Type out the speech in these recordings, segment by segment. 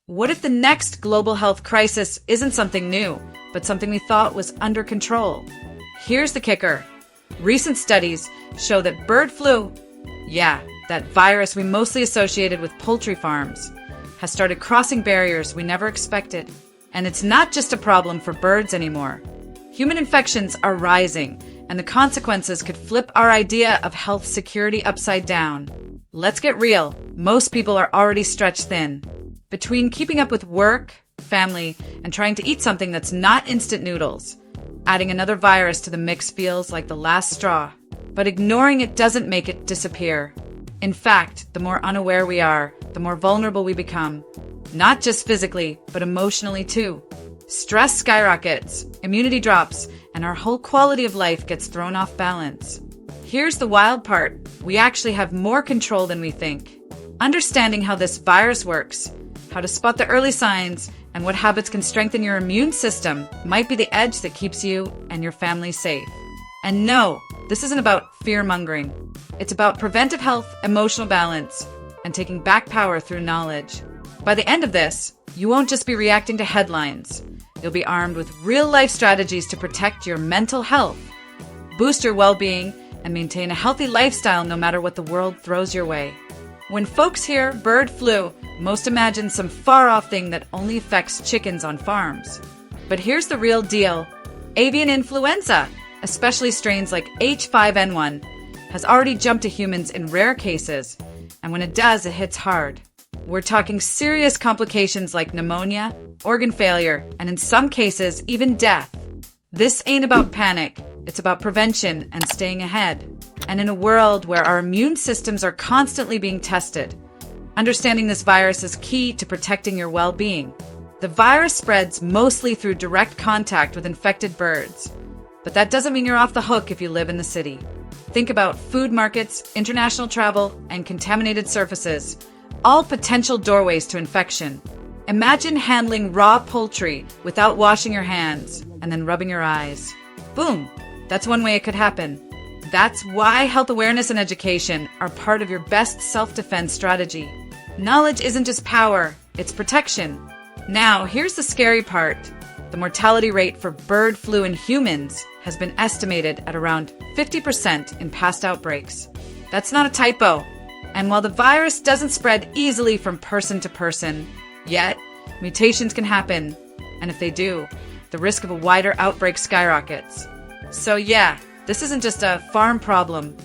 What if the next global health crisis isn't something new, but something we thought was under control? Here's the kicker. Recent studies show that bird flu, that virus we mostly associated with poultry farms, has started crossing barriers we never expected. And it's not just a problem for birds anymore. Human infections are rising, and the consequences could flip our idea of health security upside down. Let's get real. Most people are already stretched thin. Between keeping up with work, family, and trying to eat something that's not instant noodles, adding another virus to the mix feels like the last straw. But ignoring it doesn't make it disappear. In fact, the more unaware we are, the more vulnerable we become. Not just physically, but emotionally too. Stress skyrockets, immunity drops, and our whole quality of life gets thrown off balance. Here's the wild part. We actually have more control than we think. Understanding how this virus works, how to spot the early signs, and what habits can strengthen your immune system might be the edge that keeps you and your family safe. And no, this isn't about fear-mongering. It's about preventive health, emotional balance, and taking back power through knowledge. By the end of this, you won't just be reacting to headlines. You'll be armed with real-life strategies to protect your mental health, boost your well-being, and maintain a healthy lifestyle no matter what the world throws your way. When folks hear bird flu, most imagine some far-off thing that only affects chickens on farms. But here's the real deal. Avian influenza, especially strains like H5N1, has already jumped to humans in rare cases, and when it does, it hits hard. We're talking serious complications like pneumonia, organ failure, and in some cases, even death. This ain't about panic. It's about prevention and staying ahead. And in a world where our immune systems are constantly being tested, understanding this virus is key to protecting your well-being. The virus spreads mostly through direct contact with infected birds. But that doesn't mean you're off the hook if you live in the city. Think about food markets, international travel, and contaminated surfaces, all potential doorways to infection. Imagine handling raw poultry without washing your hands and then rubbing your eyes. Boom! That's one way it could happen. That's why health awareness and education are part of your best self-defense strategy. Knowledge isn't just power, it's protection. Now, here's the scary part. The mortality rate for bird flu in humans has been estimated at around 50% in past outbreaks. That's not a typo. And while the virus doesn't spread easily from person to person, yet mutations can happen. And if they do, the risk of a wider outbreak skyrockets. So this isn't just a farm problem.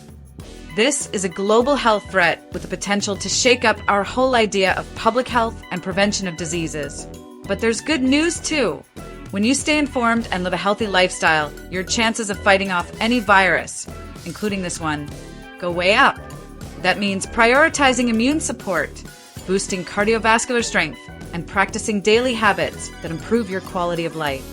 This is a global health threat with the potential to shake up our whole idea of public health and prevention of diseases. But there's good news too. When you stay informed and live a healthy lifestyle, your chances of fighting off any virus, including this one, go way up. That means prioritizing immune support, boosting cardiovascular strength, and practicing daily habits that improve your quality of life.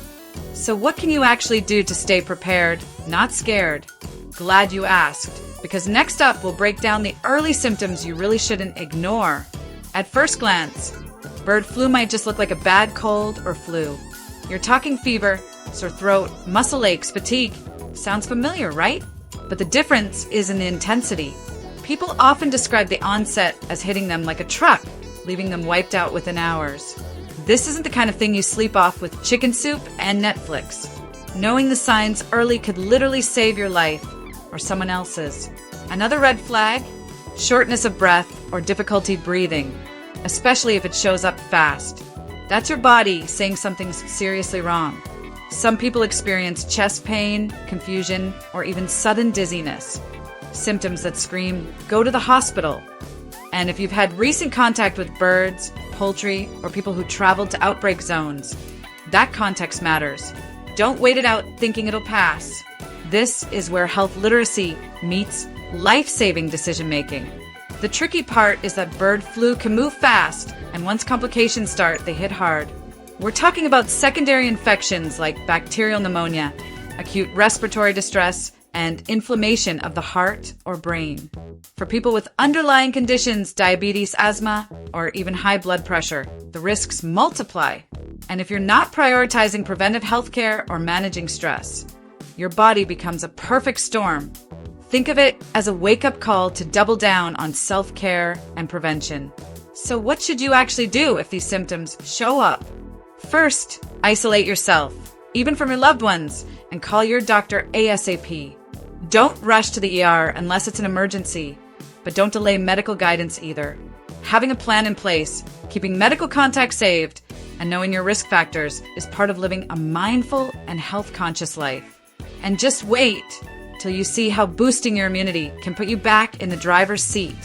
So what can you actually do to stay prepared, not scared? Glad you asked, because next up we'll break down the early symptoms you really shouldn't ignore. At first glance, bird flu might just look like a bad cold or flu. You're talking fever, sore throat, muscle aches, fatigue. Sounds familiar, right? But the difference is in the intensity. People often describe the onset as hitting them like a truck, leaving them wiped out within hours. This isn't the kind of thing you sleep off with chicken soup and Netflix. Knowing the signs early could literally save your life, or someone else's. Another red flag? Shortness of breath or difficulty breathing, especially if it shows up fast. That's your body saying something's seriously wrong. Some people experience chest pain, confusion, or even sudden dizziness. Symptoms that scream, go to the hospital. And if you've had recent contact with birds, poultry, or people who traveled to outbreak zones, that context matters. Don't wait it out thinking it'll pass. This is where health literacy meets life-saving decision-making. The tricky part is that bird flu can move fast, and once complications start, they hit hard. We're talking about secondary infections like bacterial pneumonia, acute respiratory distress, and inflammation of the heart or brain. For people with underlying conditions, diabetes, asthma, or even high blood pressure, the risks multiply. And if you're not prioritizing preventive healthcare or managing stress, your body becomes a perfect storm. Think of it as a wake-up call to double down on self-care and prevention. So what should you actually do if these symptoms show up? First, isolate yourself, even from your loved ones, and call your doctor ASAP. Don't rush to the ER unless it's an emergency, but don't delay medical guidance either. Having a plan in place, keeping medical contacts saved, and knowing your risk factors is part of living a mindful and health-conscious life. And just wait till you see how boosting your immunity can put you back in the driver's seat.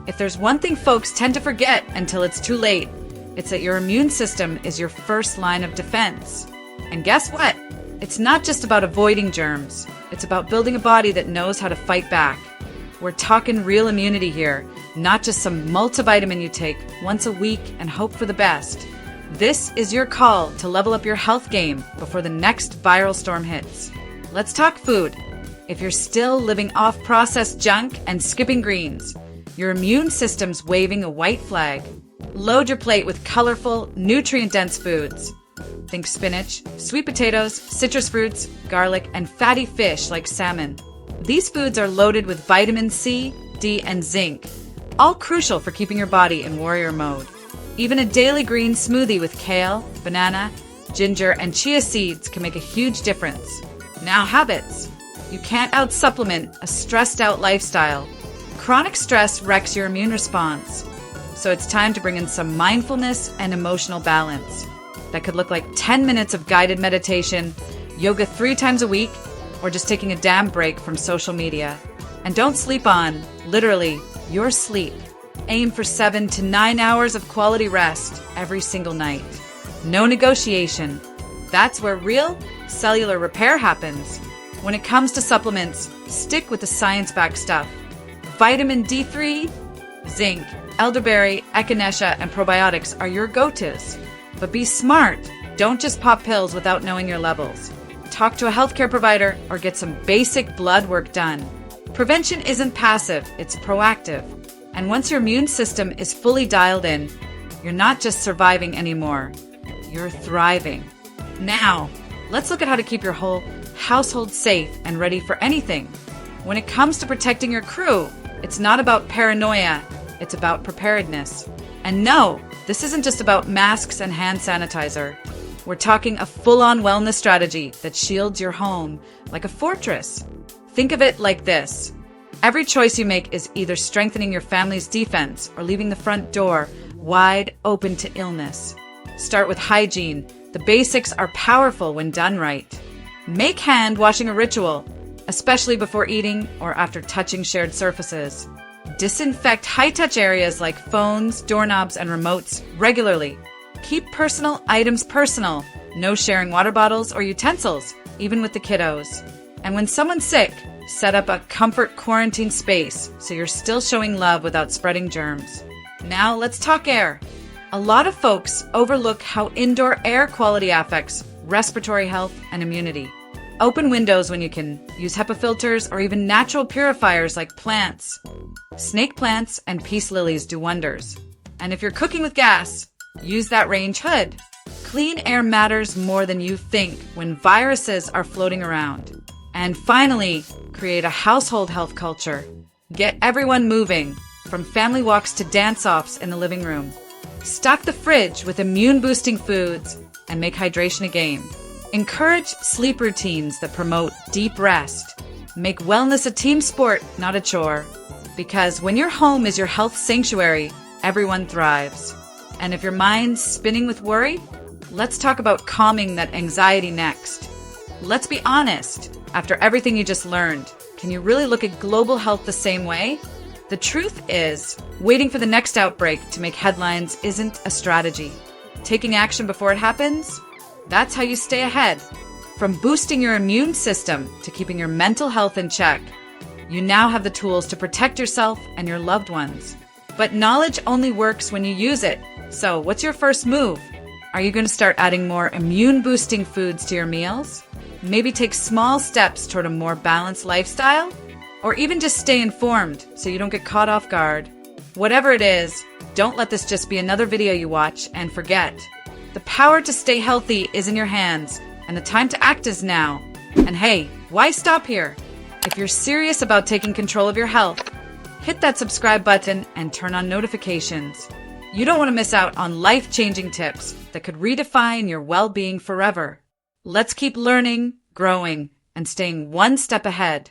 If there's one thing folks tend to forget until it's too late, it's that your immune system is your first line of defense. And guess what? It's not just about avoiding germs. It's about building a body that knows how to fight back. We're talking real immunity here, not just some multivitamin you take once a week and hope for the best. This is your call to level up your health game before the next viral storm hits. Let's talk food. If you're still living off processed junk and skipping greens, your immune system's waving a white flag. Load your plate with colorful, nutrient-dense foods. Think spinach, sweet potatoes, citrus fruits, garlic, and fatty fish like salmon. These foods are loaded with vitamin C, D, and zinc, all crucial for keeping your body in warrior mode. Even a daily green smoothie with kale, banana, ginger, and chia seeds can make a huge difference. Now habits. You can't out-supplement a stressed-out lifestyle. Chronic stress wrecks your immune response. So it's time to bring in some mindfulness and emotional balance. That could look like 10 minutes of guided meditation, yoga 3 times a week, or just taking a damn break from social media. And don't sleep on, literally, your sleep. Aim for 7 to 9 hours of quality rest every single night. No negotiation. That's where real cellular repair happens. When it comes to supplements, stick with the science-backed stuff. Vitamin D3, zinc, elderberry, echinacea, and probiotics are your go-tos. But be smart. Don't just pop pills without knowing your levels. Talk to a healthcare provider or get some basic blood work done. Prevention isn't passive, it's proactive. And once your immune system is fully dialed in, you're not just surviving anymore, you're thriving. Now, let's look at how to keep your whole household safe and ready for anything. When it comes to protecting your crew, it's not about paranoia, it's about preparedness. And no, this isn't just about masks and hand sanitizer. We're talking a full-on wellness strategy that shields your home like a fortress. Think of it like this. Every choice you make is either strengthening your family's defense or leaving the front door wide open to illness. Start with hygiene. The basics are powerful when done right. Make hand washing a ritual, especially before eating or after touching shared surfaces. Disinfect high-touch areas like phones, doorknobs, and remotes regularly. Keep personal items personal. No sharing water bottles or utensils, even with the kiddos. And when someone's sick, set up a comfort quarantine space so you're still showing love without spreading germs. Now let's talk air. A lot of folks overlook how indoor air quality affects respiratory health and immunity. Open windows when you can, use HEPA filters or even natural purifiers like plants. Snake plants and peace lilies do wonders. And if you're cooking with gas, use that range hood. Clean air matters more than you think when viruses are floating around. And finally, create a household health culture. Get everyone moving, from family walks to dance-offs in the living room. Stock the fridge with immune-boosting foods and make hydration a game. Encourage sleep routines that promote deep rest. Make wellness a team sport, not a chore. Because when your home is your health sanctuary, everyone thrives. And if your mind's spinning with worry, let's talk about calming that anxiety next. Let's be honest. After everything you just learned, can you really look at global health the same way? The truth is, waiting for the next outbreak to make headlines isn't a strategy. Taking action before it happens? That's how you stay ahead. From boosting your immune system to keeping your mental health in check, you now have the tools to protect yourself and your loved ones. But knowledge only works when you use it. So what's your first move? Are you going to start adding more immune-boosting foods to your meals? Maybe take small steps toward a more balanced lifestyle? Or even just stay informed so you don't get caught off guard. Whatever it is, don't let this just be another video you watch and forget. The power to stay healthy is in your hands, and the time to act is now. And hey, why stop here? If you're serious about taking control of your health, hit that subscribe button and turn on notifications. You don't want to miss out on life-changing tips that could redefine your well-being forever. Let's keep learning, growing, and staying one step ahead.